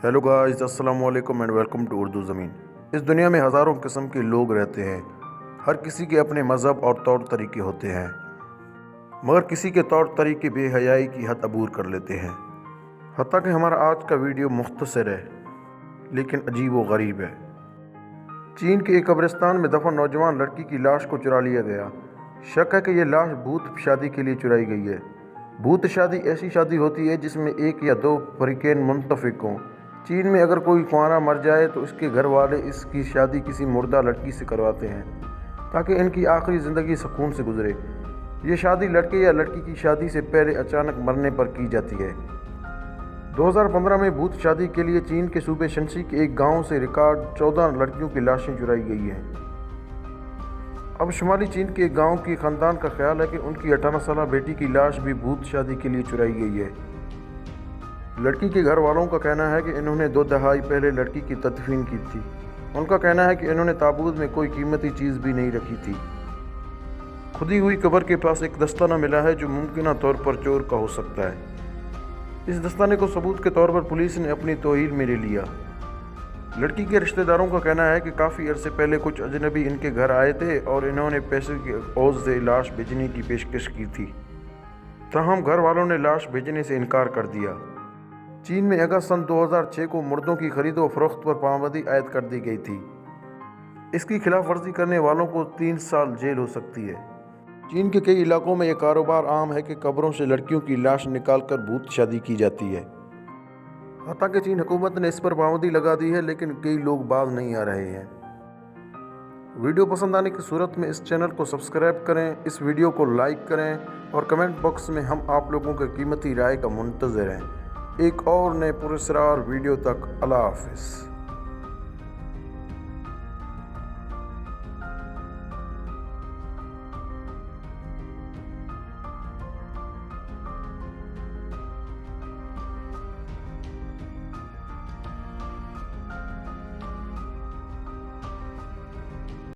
Hello guys, السلام علیکم and welcome to Urdu زمین۔ اس دنیا میں ہزاروں قسم کے لوگ رہتے ہیں، ہر کسی کے اپنے مذہب اور طور طریقے ہوتے ہیں، مگر کسی کے طور طریقے بے حیائی کی حد عبور کر لیتے ہیں۔ حتیٰ کہ ہمارا آج کا ویڈیو مختصر ہے لیکن عجیب و غریب ہے۔ چین کے ایک قبرستان میں دفن نوجوان لڑکی کی لاش کو چرا لیا گیا۔ شک ہے کہ یہ لاش بھوت شادی کے لیے چرائی گئی ہے۔ بھوت شادی ایسی شادی ہوتی ہے جس میں ایک یا دو فریقین منتفق ہوں۔ چین میں اگر کوئی کنوارا مر جائے تو اس کے گھر والے اس کی شادی کسی مردہ لڑکی سے کرواتے ہیں تاکہ ان کی آخری زندگی سکون سے گزرے۔ یہ شادی لڑکے یا لڑکی کی شادی سے پہلے اچانک مرنے پر کی جاتی ہے۔ 2015 میں بھوت شادی کے لیے چین کے صوبے شنسی کے ایک گاؤں سے ریکارڈ 14 لڑکیوں کی لاشیں چرائی گئی ہیں۔ اب شمالی چین کے ایک گاؤں کی خاندان کا خیال ہے کہ ان کی 18 سالہ بیٹی کی لاش بھی بھوت شادی کے لیے چرائی گئی ہے۔ لڑکی کے گھر والوں کا کہنا ہے کہ انہوں نے 2 دہائی پہلے لڑکی کی تدفین کی تھی۔ ان کا کہنا ہے کہ انہوں نے تابوت میں کوئی قیمتی چیز بھی نہیں رکھی تھی۔ کھدی ہوئی قبر کے پاس ایک دستانہ ملا ہے جو ممکنہ طور پر چور کا ہو سکتا ہے۔ اس دستانے کو ثبوت کے طور پر پولیس نے اپنی توہین میں لے لیا۔ لڑکی کے رشتہ داروں کا کہنا ہے کہ کافی عرصے پہلے کچھ اجنبی ان کے گھر آئے تھے اور انہوں نے پیسے کے عوض سے لاش بھیجنے کی پیشکش کی تھی، تاہم گھر والوں نے لاش بھیجنے سے انکار کر دیا۔ چین میں اگست سن 2006 کو مردوں کی خرید و فروخت پر پابندی عائد کر دی گئی تھی۔ اس کی خلاف ورزی کرنے والوں کو 3 سال جیل ہو سکتی ہے۔ چین کے کئی علاقوں میں یہ کاروبار عام ہے کہ قبروں سے لڑکیوں کی لاش نکال کر بھوت شادی کی جاتی ہے۔ حتیٰ کہ چین حکومت نے اس پر پابندی لگا دی ہے لیکن کئی لوگ باز نہیں آ رہے ہیں۔ ویڈیو پسند آنے کی صورت میں اس چینل کو سبسکرائب کریں، اس ویڈیو کو لائک کریں اور کمنٹ باکس میں ہم آپ لوگوں کے قیمتی رائے کا منتظر ہیں۔ ایک اور نئے پراسرار ویڈیو تک اللہ حافظ۔